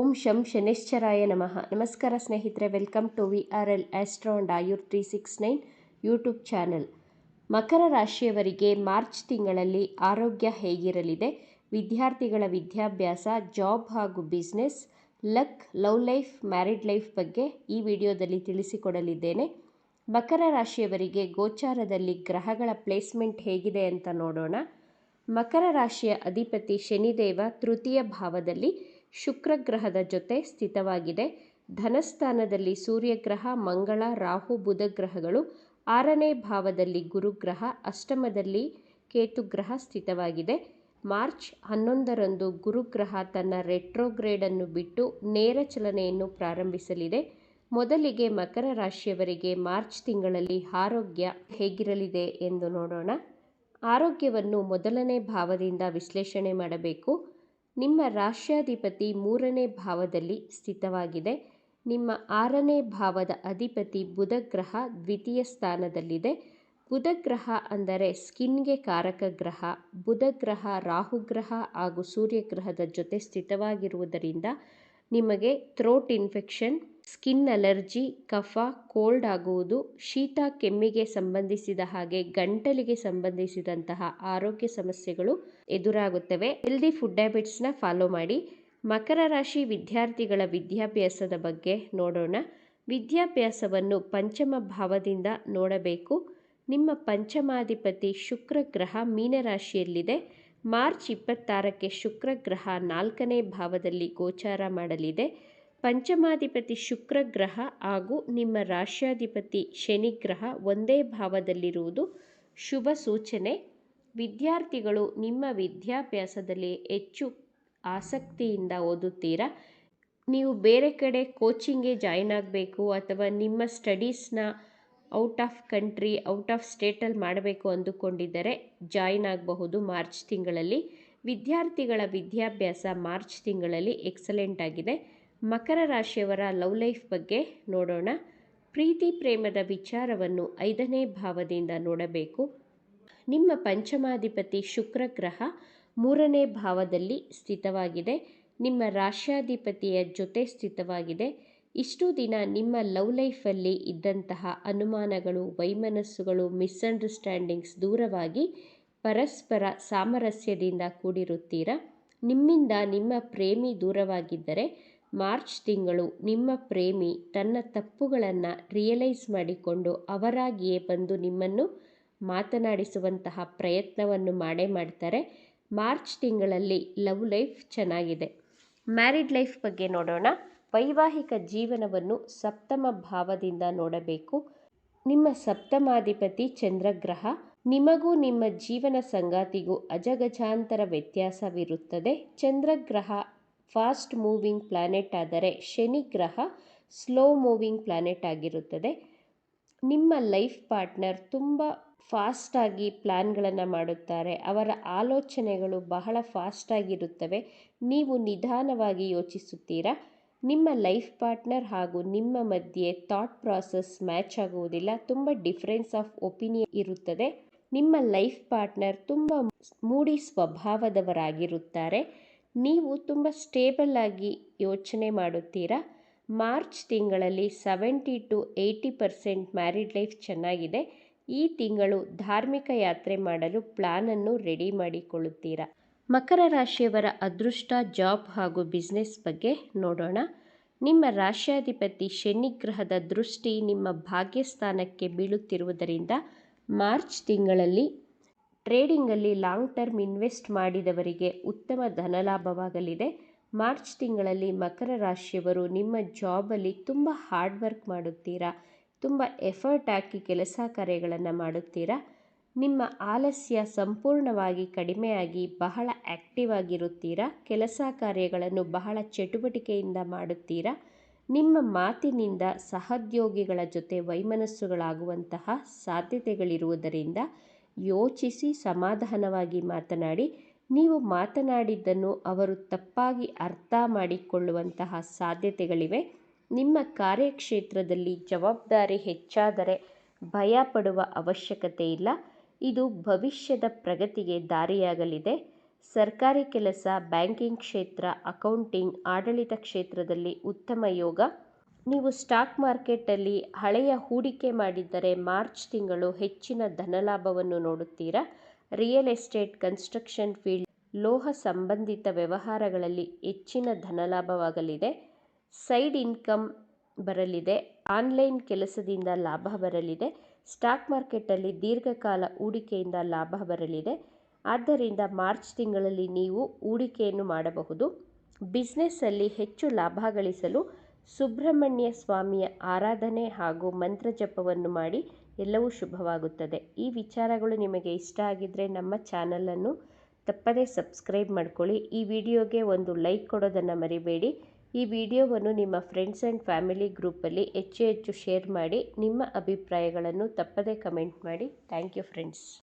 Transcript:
ಓಂ ಶಂ ಶನೈಶ್ಚರಾಯ ನಮಃ. ನಮಸ್ಕಾರ ಸ್ನೇಹಿತರೆ, welcome to VRL astro and Ayur 369 YouTube channel. ಮಕರ ರಾಶಿಯವರಿಗೆ ಮಾರ್ಚ್ ತಿಂಗಳಲ್ಲಿ ಆರೋಗ್ಯ ಹೇಗಿರಲಿದೆ, ವಿದ್ಯಾರ್ಥಿಗಳ ವಿದ್ಯಾಭ್ಯಾಸ, ಜಾಬ್ ಹಾಗೂ business, luck, love life, married life ಬಗ್ಗೆ ಈ ವಿಡಿಯೋದಲ್ಲಿ ತಿಳಿಸಿಕೊಡಲಿದ್ದೇನೆ. ಮಕರ ರಾಶಿಯವರಿಗೆ ಗೋಚಾರದಲ್ಲಿ ಗ್ರಹಗಳ ಪ್ಲೇಸ್ಮೆಂಟ್ ಹೇಗಿದೆ ಅಂತ ನೋಡೋಣ. ಮಕರ ರಾಶಿಯ ಅಧಿಪತಿ ಶನಿದೇವ ತೃತೀಯ ಭಾವದಲ್ಲಿ ಶುಕ್ರ ಗ್ರಹದ ಜೊತೆ ಸ್ಥಿತವಾಗಿದೆ. ಧನಸ್ಥಾನದಲ್ಲಿ ಸೂರ್ಯಗ್ರಹ, ಮಂಗಳ, ರಾಹು, ಬುಧ ಗ್ರಹಗಳು, 6ನೇ ಭಾವದಲ್ಲಿ ಗುರುಗ್ರಹ, ಅಷ್ಟಮದಲ್ಲಿ ಕೇತುಗ್ರಹ ಸ್ಥಿತವಾಗಿದೆ. ಮಾರ್ಚ್ 11ರಂದು ಗುರುಗ್ರಹ ತನ್ನ ರೆಟ್ರೋಗ್ರೇಡನ್ನು ಬಿಟ್ಟು ನೇರ ಚಲನೆಯನ್ನು ಪ್ರಾರಂಭಿಸಲಿದೆ. ಮೊದಲಿಗೆ ಮಕರ ರಾಶಿಯವರಿಗೆ ಮಾರ್ಚ್ ತಿಂಗಳಲ್ಲಿ ಆರೋಗ್ಯ ಹೇಗಿರಲಿದೆ ಎಂದು ನೋಡೋಣ. ಆರೋಗ್ಯವನ್ನು ಮೊದಲನೇ ಭಾವದಿಂದ ವಿಶ್ಲೇಷಣೆ ಮಾಡಬೇಕು. ನಿಮ್ಮ ರಾಶ್ಯಾಧಿಪತಿ 3ನೇ ಭಾವದಲ್ಲಿ ಸ್ಥಿತವಾಗಿದೆ. ನಿಮ್ಮ 6ನೇ ಭಾವದ ಅಧಿಪತಿ ಬುಧ ಗ್ರಹ ದ್ವಿತೀಯ ಸ್ಥಾನದಲ್ಲಿದೆ. ಬುಧ ಗ್ರಹ ಅಂದರೆ ಸ್ಕಿನ್ಗೆ ಕಾರಕ ಗ್ರಹ. ಬುಧ ಗ್ರಹ ರಾಹುಗ್ರಹ ಹಾಗೂ ಸೂರ್ಯಗ್ರಹದ ಜೊತೆ ಸ್ಥಿತವಾಗಿರುವುದರಿಂದ ನಿಮಗೆ ಥ್ರೋಟ್ ಇನ್ಫೆಕ್ಷನ್, ಸ್ಕಿನ್ ಅಲರ್ಜಿ, ಕಫ, ಕೋಲ್ಡ್ ಆಗುವುದು, ಶೀತ ಕೆಮ್ಮಿಗೆ ಸಂಬಂಧಿಸಿದ ಹಾಗೆ ಗಂಟಲಿಗೆ ಸಂಬಂಧಿಸಿದಂತಹ ಆರೋಗ್ಯ ಸಮಸ್ಯೆಗಳು ಎದುರಾಗುತ್ತವೆ. ಹೆಲ್ದಿ ಫುಡ್ ಹ್ಯಾಬಿಟ್ಸ್ನ ಫಾಲೋ ಮಾಡಿ. ಮಕರ ರಾಶಿ ವಿದ್ಯಾರ್ಥಿಗಳ ವಿದ್ಯಾಭ್ಯಾಸದ ಬಗ್ಗೆ ನೋಡೋಣ. ವಿದ್ಯಾಭ್ಯಾಸವನ್ನು ಪಂಚಮ ಭಾವದಿಂದ ನೋಡಬೇಕು. ನಿಮ್ಮ ಪಂಚಮಾಧಿಪತಿ ಶುಕ್ರ ಗ್ರಹ ಮೀನರಾಶಿಯಲ್ಲಿದೆ. ಮಾರ್ಚ್ 26ಕ್ಕೆ ಶುಕ್ರ ಗ್ರಹ 4ನೇ ಭಾವದಲ್ಲಿ ಗೋಚಾರ ಮಾಡಲಿದೆ. ಪಂಚಮಾಧಿಪತಿ ಶುಕ್ರ ಗ್ರಹ ಹಾಗೂ ನಿಮ್ಮ ರಾಶ್ಯಾಧಿಪತಿ ಶನಿ ಗ್ರಹ ಒಂದೇ ಭಾವದಲ್ಲಿರುವುದು ಶುಭ ಸೂಚನೆ. ವಿದ್ಯಾರ್ಥಿಗಳು ನಿಮ್ಮ ವಿದ್ಯಾಭ್ಯಾಸದಲ್ಲಿ ಹೆಚ್ಚು ಆಸಕ್ತಿಯಿಂದ ಓದುತ್ತೀರಾ. ನೀವು ಬೇರೆ ಕಡೆ ಕೋಚಿಂಗ್ಗೆ ಜಾಯಿನ್ ಆಗಬೇಕು ಅಥವಾ ನಿಮ್ಮ ಸ್ಟಡೀಸ್ನ out of country, out of ಸ್ಟೇಟಲ್ಲಿ ಮಾಡಬೇಕು ಅಂದುಕೊಂಡಿದ್ದರೆ ಜಾಯಿನ್ ಆಗಬಹುದು. ಮಾರ್ಚ್ ತಿಂಗಳಲ್ಲಿ ವಿದ್ಯಾರ್ಥಿಗಳ ವಿದ್ಯಾಭ್ಯಾಸ ಮಾರ್ಚ್ ತಿಂಗಳಲ್ಲಿ ಎಕ್ಸಲೆಂಟ್ ಆಗಿದೆ. ಮಕರ ರಾಶಿಯವರ ಲವ್ ಲೈಫ್ ಬಗ್ಗೆ ನೋಡೋಣ. ಪ್ರೀತಿ ಪ್ರೇಮದ ವಿಚಾರವನ್ನು 5ನೇ ಭಾವದಿಂದ ನೋಡಬೇಕು. ನಿಮ್ಮ ಪಂಚಮಾಧಿಪತಿ ಶುಕ್ರ ಗ್ರಹ 3ನೇ ಭಾವದಲ್ಲಿ ಸ್ಥಿತವಾಗಿದೆ. ನಿಮ್ಮ ರಾಶ್ಯಾಧಿಪತಿಯ ಜೊತೆ ಸ್ಥಿತವಾಗಿದೆ. ಇಷ್ಟು ದಿನ ನಿಮ್ಮ ಲವ್ ಲೈಫಲ್ಲಿ ಇದ್ದಂತಹ ಅನುಮಾನಗಳು, ವೈಮನಸ್ಸುಗಳು, ಮಿಸ್ಅಂಡರ್ಸ್ಟ್ಯಾಂಡಿಂಗ್ಸ್ ದೂರವಾಗಿ ಪರಸ್ಪರ ಸಾಮರಸ್ಯದಿಂದ ಕೂಡಿರುತ್ತೀರಾ. ನಿಮ್ಮಿಂದ ನಿಮ್ಮ ಪ್ರೇಮಿ ದೂರವಾಗಿದ್ದರೆ ಮಾರ್ಚ್ ತಿಂಗಳು ನಿಮ್ಮ ಪ್ರೇಮಿ ತನ್ನ ತಪ್ಪುಗಳನ್ನು ರಿಯಲೈಸ್ ಮಾಡಿಕೊಂಡು ಅವರಾಗಿಯೇ ಬಂದು ನಿಮ್ಮನ್ನು ಮಾತನಾಡಿಸುವಂತಹ ಪ್ರಯತ್ನವನ್ನು ಮಾಡೇ ಮಾಡ್ತಾರೆ. ಮಾರ್ಚ್ ತಿಂಗಳಲ್ಲಿ ಲವ್ ಲೈಫ್ ಚೆನ್ನಾಗಿದೆ. ಮ್ಯಾರಿಡ್ ಲೈಫ್ ಬಗ್ಗೆ ನೋಡೋಣ. ವೈವಾಹಿಕ ಜೀವನವನ್ನು ಸಪ್ತಮ ಭಾವದಿಂದ ನೋಡಬೇಕು. ನಿಮ್ಮ ಸಪ್ತಮಾಧಿಪತಿ ಚಂದ್ರಗ್ರಹ. ನಿಮಗೂ ನಿಮ್ಮ ಜೀವನ ಸಂಗಾತಿಗೂ ಅಜಗಜಾಂತರ ವ್ಯತ್ಯಾಸವಿರುತ್ತದೆ. ಚಂದ್ರಗ್ರಹ ಫಾಸ್ಟ್ ಮೂವಿಂಗ್ ಪ್ಲಾನೆಟ್ ಆದರೆ ಶನಿ ಗ್ರಹ ಸ್ಲೋ ಮೂವಿಂಗ್ ಪ್ಲಾನೆಟ್ ಆಗಿರುತ್ತದೆ. ನಿಮ್ಮ ಲೈಫ್ ಪಾರ್ಟ್ನರ್ ತುಂಬ ಫಾಸ್ಟಾಗಿ ಪ್ಲ್ಯಾನ್ಗಳನ್ನು ಮಾಡುತ್ತಾರೆ. ಅವರ ಆಲೋಚನೆಗಳು ಬಹಳ ಫಾಸ್ಟಾಗಿರುತ್ತವೆ. ನೀವು ನಿಧಾನವಾಗಿ ಯೋಚಿಸುತ್ತೀರಾ. ನಿಮ್ಮ ಲೈಫ್ ಪಾರ್ಟ್ನರ್ ಹಾಗೂ ನಿಮ್ಮ ಮಧ್ಯೆ ಥಾಟ್ ಪ್ರಾಸೆಸ್ ಮ್ಯಾಚ್ ಆಗುವುದಿಲ್ಲ. ತುಂಬ ಡಿಫರೆನ್ಸ್ ಆಫ್ ಒಪಿನಿಯನ್ ಇರುತ್ತದೆ. ನಿಮ್ಮ ಲೈಫ್ ಪಾರ್ಟ್ನರ್ ತುಂಬ ಮೂಡಿ ಸ್ವಭಾವದವರಾಗಿರುತ್ತಾರೆ. ನೀವು ತುಂಬ ಸ್ಟೇಬಲ್ ಆಗಿ ಯೋಚನೆ ಮಾಡುತ್ತೀರಾ. ಮಾರ್ಚ್ ತಿಂಗಳಲ್ಲಿ 70 to 80% ಮ್ಯಾರಿಡ್ ಲೈಫ್ ಚೆನ್ನಾಗಿದೆ. ಈ ತಿಂಗಳು ಧಾರ್ಮಿಕ ಯಾತ್ರೆ ಮಾಡಲು ಪ್ಲಾನನ್ನು ರೆಡಿ ಮಾಡಿಕೊಳ್ಳುತ್ತೀರಾ. ಮಕರ ರಾಶಿಯವರ ಅದೃಷ್ಟ, ಜಾಬ್ ಹಾಗೂ ಬಿಸ್ನೆಸ್ ಬಗ್ಗೆ ನೋಡೋಣ. ನಿಮ್ಮ ರಾಶ್ಯಾಧಿಪತಿ ಶನಿ ಗ್ರಹದ ದೃಷ್ಟಿ ನಿಮ್ಮ ಭಾಗ್ಯಸ್ಥಾನಕ್ಕೆ ಬೀಳುತ್ತಿರುವುದರಿಂದ ಮಾರ್ಚ್ ತಿಂಗಳಲ್ಲಿ ಟ್ರೇಡಿಂಗಲ್ಲಿ ಲಾಂಗ್ ಟರ್ಮ್ ಇನ್ವೆಸ್ಟ್ ಮಾಡಿದವರಿಗೆ ಉತ್ತಮ ಧನಲಾಭವಾಗಲಿದೆ. ಮಾರ್ಚ್ ತಿಂಗಳಲ್ಲಿ ಮಕರ ರಾಶಿಯವರು ನಿಮ್ಮ ಜಾಬಲ್ಲಿ ತುಂಬ ಹಾರ್ಡ್ ವರ್ಕ್ ಮಾಡುತ್ತೀರಾ. ತುಂಬ ಎಫರ್ಟ್ ಹಾಕಿ ಕೆಲಸ ಕಾರ್ಯಗಳನ್ನು ಮಾಡುತ್ತೀರಾ. ನಿಮ್ಮ ಆಲಸ್ಯ ಸಂಪೂರ್ಣವಾಗಿ ಕಡಿಮೆಯಾಗಿ ಬಹಳ ಆ್ಯಕ್ಟಿವ್ ಆಗಿರುತ್ತೀರಾ. ಕೆಲಸ ಕಾರ್ಯಗಳನ್ನು ಬಹಳ ಚಟುವಟಿಕೆಯಿಂದ ಮಾಡುತ್ತೀರಾ. ನಿಮ್ಮ ಮಾತಿನಿಂದ ಸಹೋದ್ಯೋಗಿಗಳ ಜೊತೆ ವೈಮನಸ್ಸುಗಳಾಗುವಂತಹ ಸಾಧ್ಯತೆಗಳಿರುವುದರಿಂದ ಯೋಚಿಸಿ ಸಮಾಧಾನವಾಗಿ ಮಾತನಾಡಿ. ನೀವು ಮಾತನಾಡಿದ್ದನ್ನು ಅವರು ತಪ್ಪಾಗಿ ಅರ್ಥ ಮಾಡಿಕೊಳ್ಳುವಂತಹ ಸಾಧ್ಯತೆಗಳಿವೆ. ನಿಮ್ಮ ಕಾರ್ಯಕ್ಷೇತ್ರದಲ್ಲಿ ಜವಾಬ್ದಾರಿ ಹೆಚ್ಚಾದರೆ ಭಯ ಪಡುವ ಅವಶ್ಯಕತೆ ಇಲ್ಲ. ಇದು ಭವಿಷ್ಯದ ಪ್ರಗತಿಗೆ ದಾರಿಯಾಗಲಿದೆ. ಸರ್ಕಾರಿ ಕೆಲಸ, ಬ್ಯಾಂಕಿಂಗ್ ಕ್ಷೇತ್ರ, ಅಕೌಂಟಿಂಗ್, ಆಡಳಿತ ಕ್ಷೇತ್ರದಲ್ಲಿ ಉತ್ತಮ ಯೋಗ. ನೀವು ಸ್ಟಾಕ್ ಮಾರ್ಕೆಟಲ್ಲಿ ಹಳೆಯ ಹೂಡಿಕೆ ಮಾಡಿದ್ದರೆ ಮಾರ್ಚ್ ತಿಂಗಳು ಹೆಚ್ಚಿನ ಧನಲಾಭವನ್ನು ನೋಡುತ್ತೀರಾ. ರಿಯಲ್ ಎಸ್ಟೇಟ್, ಕನ್ಸ್ಟ್ರಕ್ಷನ್ ಫೀಲ್ಡ್, ಲೋಹ ಸಂಬಂಧಿತ ವ್ಯವಹಾರಗಳಲ್ಲಿ ಹೆಚ್ಚಿನ ಧನಲಾಭವಾಗಲಿದೆ. ಸೈಡ್ ಇನ್ಕಮ್ ಬರಲಿದೆ. ಆನ್ಲೈನ್ ಕೆಲಸದಿಂದ ಲಾಭ ಬರಲಿದೆ. ಸ್ಟಾಕ್ ಮಾರ್ಕೆಟಲ್ಲಿ ದೀರ್ಘಕಾಲ ಹೂಡಿಕೆಯಿಂದ ಲಾಭ ಬರಲಿದೆ. ಆದ್ದರಿಂದ ಮಾರ್ಚ್ ತಿಂಗಳಲ್ಲಿ ನೀವು ಹೂಡಿಕೆಯನ್ನು ಮಾಡಬಹುದು. ಬಿಸ್ನೆಸ್ಸಲ್ಲಿ ಹೆಚ್ಚು ಲಾಭ ಗಳಿಸಲು ಸುಬ್ರಹ್ಮಣ್ಯ ಸ್ವಾಮಿಯ ಆರಾಧನೆ ಹಾಗೂ ಮಂತ್ರ ಜಪವನ್ನು ಮಾಡಿ, ಎಲ್ಲವೂ ಶುಭವಾಗುತ್ತದೆ. ಈ ವಿಚಾರಗಳು ನಿಮಗೆ ಇಷ್ಟ ಆಗಿದ್ದರೆ ನಮ್ಮ ಚಾನಲನ್ನು ತಪ್ಪದೇ ಸಬ್ಸ್ಕ್ರೈಬ್ ಮಾಡ್ಕೊಳ್ಳಿ. ಈ ವಿಡಿಯೋಗೆ ಒಂದು ಲೈಕ್ ಕೊಡೋದನ್ನು ಮರಿಬೇಡಿ. ಈ ವಿಡಿಯೋವನ್ನು ನಿಮ್ಮ ಫ್ರೆಂಡ್ಸ್ ಆ್ಯಂಡ್ ಫ್ಯಾಮಿಲಿ ಗ್ರೂಪಲ್ಲಿ ಹೆಚ್ಚು ಶೇರ್ ಮಾಡಿ. ನಿಮ್ಮ ಅಭಿಪ್ರಾಯಗಳನ್ನು ತಪ್ಪದೇ ಕಮೆಂಟ್ ಮಾಡಿ. Thank you friends.